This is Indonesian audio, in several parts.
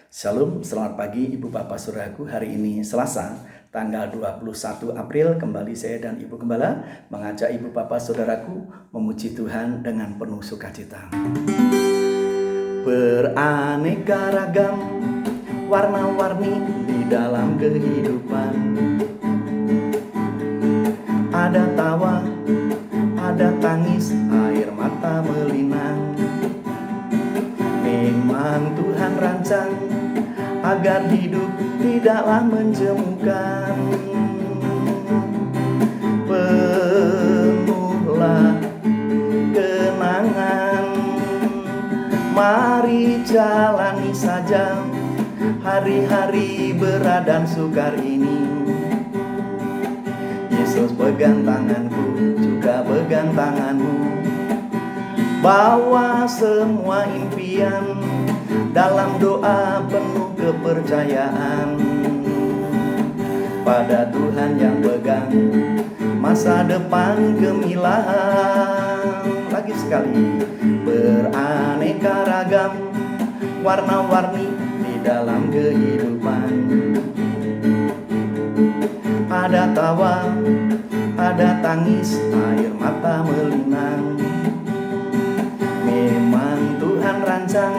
Shalom, selamat pagi Ibu Bapak Saudaraku. Hari ini Selasa, tanggal 21 April, kembali saya dan Ibu Gembala mengajak Ibu Bapak Saudaraku memuji Tuhan dengan penuh sukacita. Beraneka ragam, warna-warni di dalam kehidupan. Ada tawa, ada tangis, air mata melinang. Memang Tuhan rancang agar hidup tidaklah menjemukan. Penuhlah kenangan, mari jalani saja hari-hari berat dan sukar ini. Yesus pegang tanganku, juga pegang tanganmu. Bawa semua impian dalam doa penuh kepercayaan pada Tuhan yang pegang masa depan gemilang. Lagi sekali, beraneka ragam, warna-warni di dalam kehidupan. Ada tawa, ada tangis, air mata melinang. Memang Tuhan rancang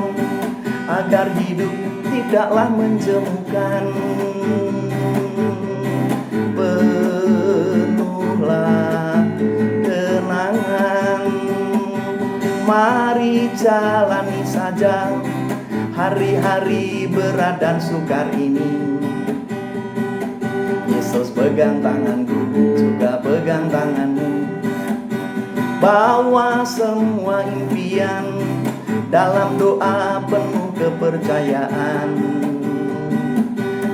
agar hidup tidaklah menjemukan. Penuhlah kenangan, mari jalani saja hari-hari berat dan sukar ini. Yesus pegang tanganku, juga pegang tanganmu. Bawa semua impian dalam doa penuh kepercayaan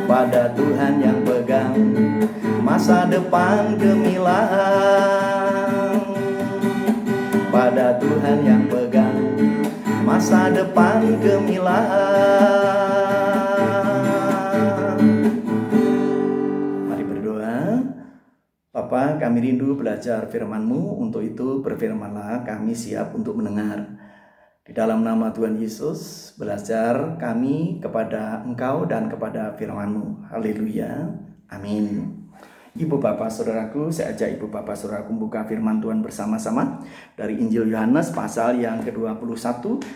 pada Tuhan yang pegang masa depan gemilang. Pada Tuhan yang pegang masa depan gemilang. Mari berdoa. Bapa, kami rindu belajar firman-Mu, untuk itu berfirmanlah, kami siap untuk mendengar. Di dalam nama Tuhan Yesus, belajar kami kepada Engkau dan kepada firman-Mu. Haleluya, amin. Ibu Bapak Saudaraku, saya ajak Ibu Bapak Saudaraku membuka firman Tuhan bersama-sama dari Injil Yohanes pasal yang ke-21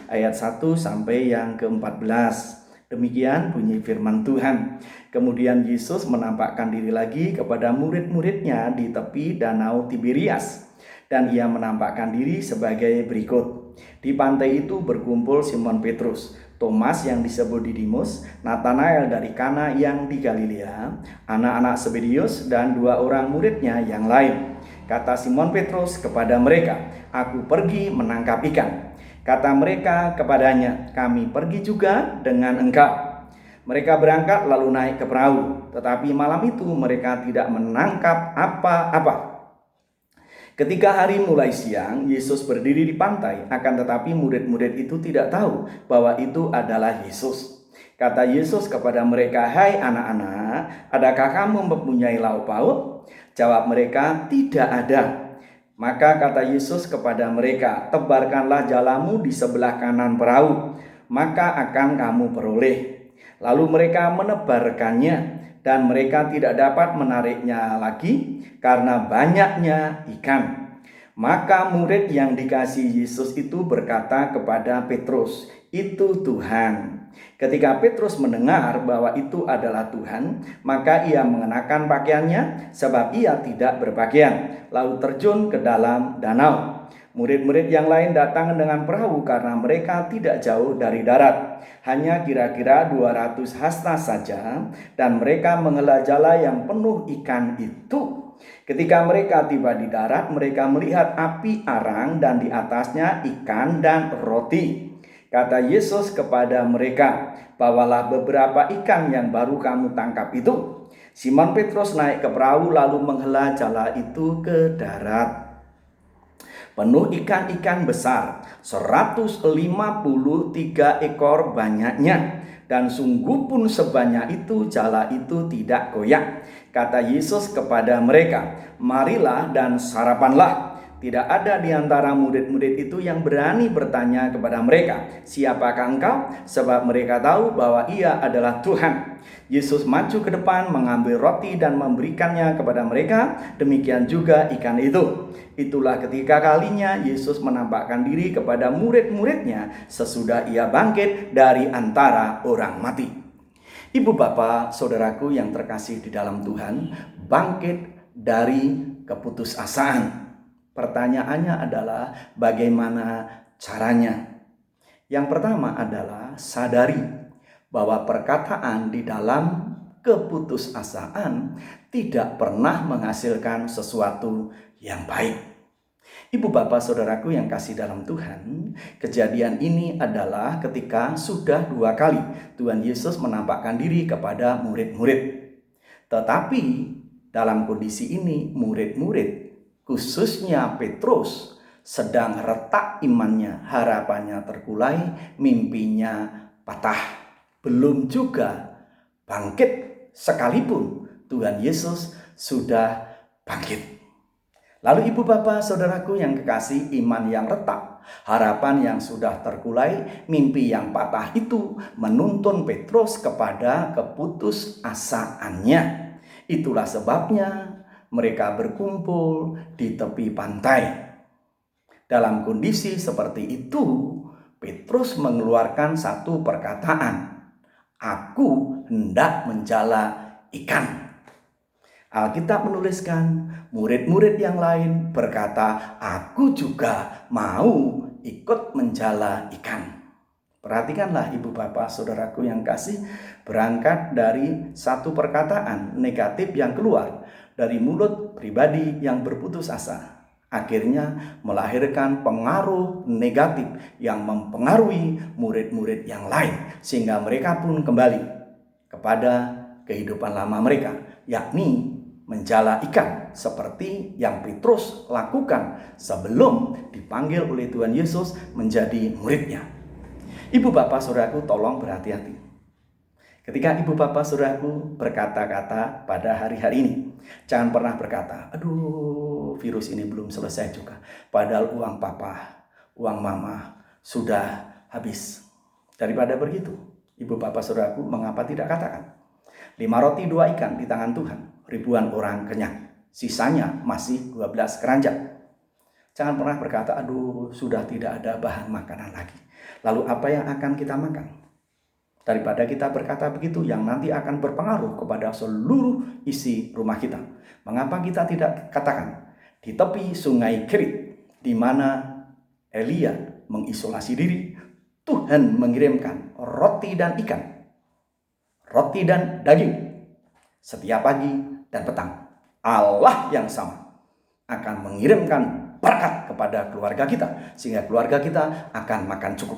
ayat 1 sampai yang ke-14. Demikian bunyi firman Tuhan. Kemudian Yesus menampakkan diri lagi kepada murid-muridnya di tepi danau Tiberias, dan ia menampakkan diri sebagai berikut. Di pantai itu berkumpul Simon Petrus, Thomas yang disebut Didimus, Natanael dari Kana yang di Galilea, anak-anak Zebedeus, dan dua orang muridnya yang lain. Kata Simon Petrus kepada mereka, "Aku pergi menangkap ikan." Kata mereka kepadanya, "Kami pergi juga dengan engkau." Mereka berangkat lalu naik ke perahu, tetapi malam itu mereka tidak menangkap apa-apa. Ketika hari mulai siang, Yesus berdiri di pantai, akan tetapi murid-murid itu tidak tahu bahwa itu adalah Yesus. Kata Yesus kepada mereka, "Hai anak-anak, adakah kamu mempunyai lauk pauk?" Jawab mereka, "Tidak ada." Maka kata Yesus kepada mereka, "Tebarkanlah jalamu di sebelah kanan perahu, maka akan kamu peroleh." Lalu mereka menebarkannya, dan mereka tidak dapat menariknya lagi karena banyaknya ikan. Maka murid yang dikasihi Yesus itu berkata kepada Petrus, "Itu Tuhan." Ketika Petrus mendengar bahwa itu adalah Tuhan, maka ia mengenakan pakaiannya, sebab ia tidak berpakaian, lalu terjun ke dalam danau. Murid-murid yang lain datang dengan perahu karena mereka tidak jauh dari darat, hanya kira-kira 200 hasta saja, dan mereka menghela jala yang penuh ikan itu. Ketika mereka tiba di darat, mereka melihat api arang dan di atasnya ikan dan roti. Kata Yesus kepada mereka, "Bawalah beberapa ikan yang baru kamu tangkap itu." Simon Petrus naik ke perahu lalu menghela jala itu ke darat. Penuh ikan-ikan besar, 153 ekor banyaknya, dan sungguh pun sebanyak itu jala itu tidak goyah. Kata Yesus kepada mereka, "Marilah dan sarapanlah." tidak ada di antara murid-murid itu yang berani bertanya kepada mereka, "Siapakah engkau?" Sebab mereka tahu bahwa ia adalah Tuhan. Yesus maju ke depan, mengambil roti dan memberikannya kepada mereka. Demikian juga ikan itu. Itulah ketiga kalinya Yesus menampakkan diri kepada murid-muridnya sesudah ia bangkit dari antara orang mati. Ibu bapak, saudaraku yang terkasih di dalam Tuhan, bangkit dari keputusasaan. Pertanyaannya adalah bagaimana caranya? Yang pertama adalah sadari bahwa perkataan di dalam keputusasaan tidak pernah menghasilkan sesuatu yang baik. Ibu bapak saudaraku yang kasih dalam Tuhan, kejadian ini adalah ketika sudah 2 kali Tuhan Yesus menampakkan diri kepada murid-murid. Tetapi dalam kondisi ini murid-murid, khususnya Petrus, sedang retak imannya, harapannya terkulai, mimpinya patah. Belum juga bangkit sekalipun Tuhan Yesus sudah bangkit. Lalu ibu bapak saudaraku yang kekasih, iman yang retak, harapan yang sudah terkulai, mimpi yang patah itu menuntun Petrus kepada keputusasaannya. Itulah sebabnya mereka berkumpul di tepi pantai. Dalam kondisi seperti itu, Petrus mengeluarkan satu perkataan, "Aku hendak menjala ikan." Alkitab menuliskan, murid-murid yang lain berkata, "Aku juga mau ikut menjala ikan." Perhatikanlah ibu bapak saudaraku yang kasih, berangkat dari satu perkataan negatif yang keluar dari mulut pribadi yang berputus asa, akhirnya melahirkan pengaruh negatif yang mempengaruhi murid-murid yang lain, sehingga mereka pun kembali kepada kehidupan lama mereka, yakni menjala ikan seperti yang Petrus lakukan sebelum dipanggil oleh Tuhan Yesus menjadi muridnya. Ibu bapak saudaraku, tolong berhati-hati. Ketika ibu bapak saudaraku berkata-kata pada hari-hari ini, jangan pernah berkata, "Aduh, virus ini belum selesai juga. Padahal uang papa, uang mama sudah habis." Daripada begitu, ibu bapak saudaraku, mengapa tidak katakan, 5 roti 2 ikan di tangan Tuhan, ribuan orang kenyang, sisanya masih 12 keranjang. Jangan pernah berkata, "Aduh, sudah tidak ada bahan makanan lagi. Lalu apa yang akan kita makan?" Daripada kita berkata begitu, yang nanti akan berpengaruh kepada seluruh isi rumah kita. Mengapa kita tidak katakan, di tepi sungai Kerit, di mana Elia mengisolasi diri, Tuhan mengirimkan roti dan ikan, roti dan daging setiap pagi dan petang. Allah yang sama akan mengirimkan berkat kepada keluarga kita, sehingga keluarga kita akan makan cukup.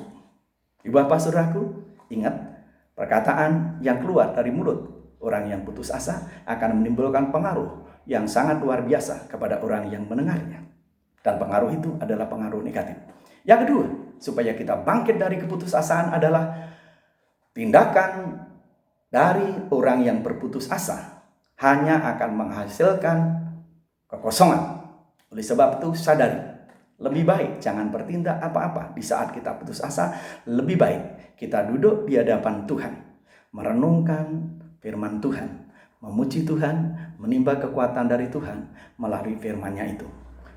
Ibu bapak saudaraku, ingat, perkataan yang keluar dari mulut orang yang putus asa akan menimbulkan pengaruh yang sangat luar biasa kepada orang yang mendengarnya. Dan pengaruh itu adalah pengaruh negatif. Yang kedua, supaya kita bangkit dari keputusasaan adalah tindakan dari orang yang berputus asa hanya akan menghasilkan kekosongan. Oleh sebab itu sadari, lebih baik jangan bertindak apa-apa di saat kita putus asa. Lebih baik kita duduk di hadapan Tuhan, merenungkan firman Tuhan, memuji Tuhan, menimba kekuatan dari Tuhan melalui firman-Nya itu.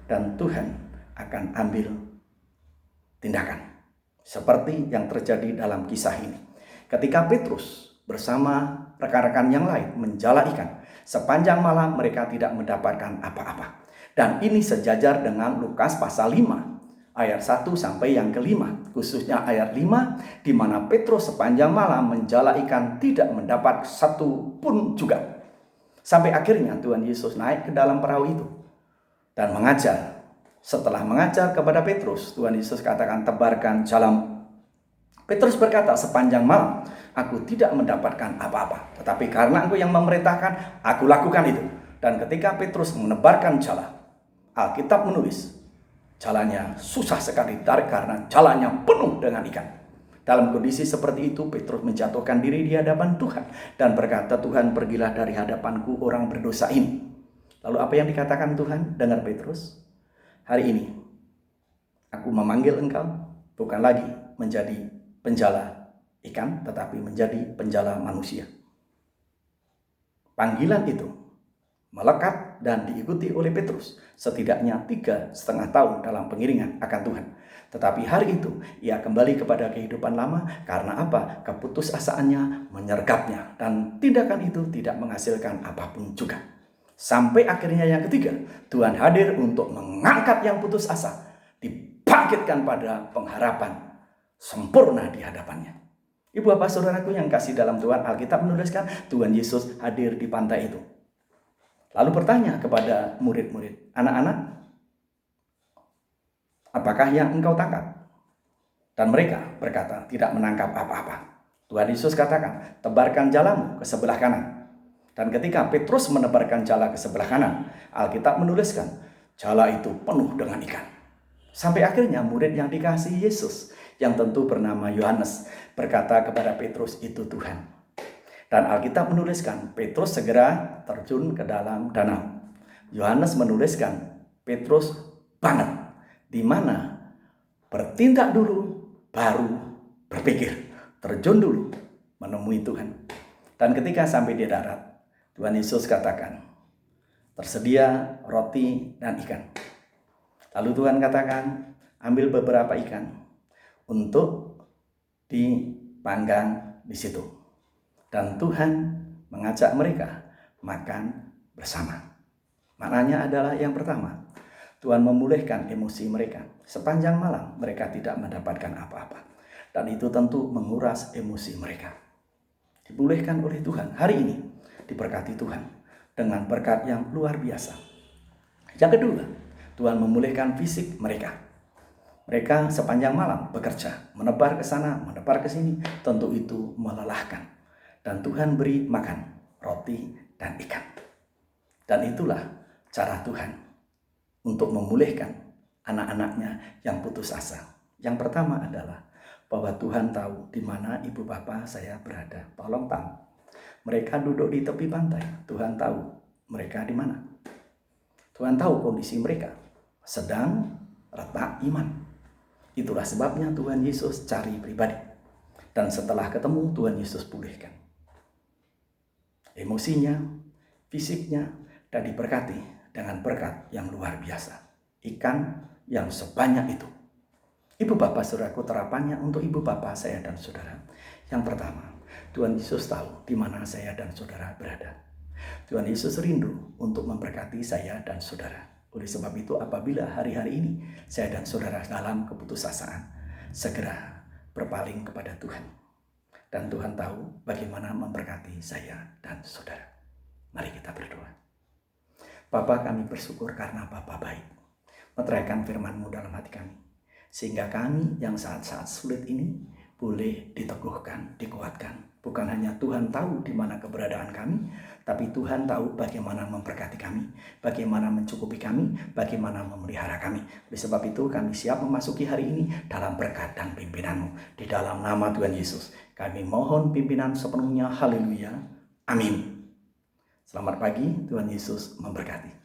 Dan Tuhan akan ambil tindakan. Seperti yang terjadi dalam kisah ini. Ketika Petrus bersama rekan-rekan yang lain menjala ikan, sepanjang malam mereka tidak mendapatkan apa-apa. Dan ini sejajar dengan Lukas pasal 5 ayat 1 sampai yang ke-5, khususnya ayat 5, di mana Petrus sepanjang malam menjala ikan tidak mendapat satu pun juga. Sampai akhirnya Tuhan Yesus naik ke dalam perahu itu dan mengajar. Setelah mengajar kepada Petrus, Tuhan Yesus katakan, "Tebarkan jalamu." Petrus berkata, "Sepanjang malam aku tidak mendapatkan apa-apa, tetapi karena Engkau yang memerintahkan, aku lakukan itu." Dan ketika Petrus menebarkan jala, Alkitab menulis, jalannya susah sekali ditarik karena jalannya penuh dengan ikan. Dalam kondisi seperti itu, Petrus menjatuhkan diri di hadapan Tuhan dan berkata, "Tuhan, pergilah dari hadapanku orang berdosa ini." Lalu apa yang dikatakan Tuhan? Dengar Petrus, Hari ini, aku memanggil engkau bukan lagi menjadi penjala ikan, tetapi menjadi penjala manusia. Panggilan itu melekat dan diikuti oleh Petrus setidaknya 3,5 tahun dalam pengiringan akan Tuhan. Tetapi hari itu ia kembali kepada kehidupan lama. Karena apa? Keputusasaannya menyergapnya, dan tindakan itu tidak menghasilkan apapun juga. Sampai akhirnya yang ketiga, Tuhan hadir untuk mengangkat yang putus asa, dibangkitkan pada pengharapan sempurna di hadapannya. Ibu bapak saudaraku yang kasih dalam Tuhan, Alkitab menuliskan Tuhan Yesus hadir di pantai itu. Lalu bertanya kepada murid-murid, anak-anak, apakah yang engkau tangkap? Dan mereka berkata, tidak menangkap apa-apa. Tuhan Yesus katakan, tebarkan jalamu ke sebelah kanan. Dan ketika Petrus menebarkan jala ke sebelah kanan, Alkitab menuliskan, jala itu penuh dengan ikan. Sampai akhirnya murid yang dikasihi Yesus, yang tentu bernama Yohanes, berkata kepada Petrus, itu Tuhan. Dan Alkitab menuliskan, Petrus segera terjun ke dalam danau. Yohanes menuliskan, Petrus banget, di mana bertindak dulu, baru berpikir. Terjun dulu, menemui Tuhan. Dan ketika sampai di darat, Tuhan Yesus katakan, tersedia roti dan ikan. Lalu Tuhan katakan, ambil beberapa ikan untuk dipanggang di situ. Dan Tuhan mengajak mereka makan bersama. Maknanya adalah yang pertama, Tuhan memulihkan emosi mereka. Sepanjang malam mereka tidak mendapatkan apa-apa. Dan itu tentu menguras emosi mereka. Dipulihkan oleh Tuhan. Hari ini diberkati Tuhan dengan berkat yang luar biasa. Yang kedua, Tuhan memulihkan fisik mereka. Mereka sepanjang malam bekerja, menebar ke sana, menebar ke sini. Tentu itu melelahkan. Dan Tuhan beri makan roti dan ikan. Dan itulah cara Tuhan untuk memulihkan anak-anaknya yang putus asa. Yang pertama adalah bahwa Tuhan tahu di mana ibu bapak saya berada. Tolong tahu. Mereka duduk di tepi pantai. Tuhan tahu mereka di mana. Tuhan tahu kondisi mereka sedang retak iman. Itulah sebabnya Tuhan Yesus cari pribadi. Dan setelah ketemu, Tuhan Yesus pulihkan emosinya, fisiknya, dan diberkati dengan berkat yang luar biasa. Ikan yang sebanyak itu. Ibu bapak saudaraku, terapannya untuk ibu bapak saya dan saudara. Yang pertama, Tuhan Yesus tahu di mana saya dan saudara berada. Tuhan Yesus rindu untuk memberkati saya dan saudara. Oleh sebab itu, apabila hari-hari ini saya dan saudara dalam keputusasaan, segera berpaling kepada Tuhan. Dan Tuhan tahu bagaimana memberkati saya dan saudara. Mari kita berdoa. Bapa, kami bersyukur karena Bapa baik. Meteraikan firman-Mu dalam hati kami. Sehingga kami yang saat-saat sulit ini boleh diteguhkan, dikuatkan. Bukan hanya Tuhan tahu di mana keberadaan kami, tapi Tuhan tahu bagaimana memberkati kami, bagaimana mencukupi kami, bagaimana memelihara kami. Oleh sebab itu kami siap memasuki hari ini dalam berkat dan pimpinan-Mu. Di dalam nama Tuhan Yesus, kami mohon pimpinan sepenuhnya. Haleluya. Amin. Selamat pagi, Tuhan Yesus memberkati.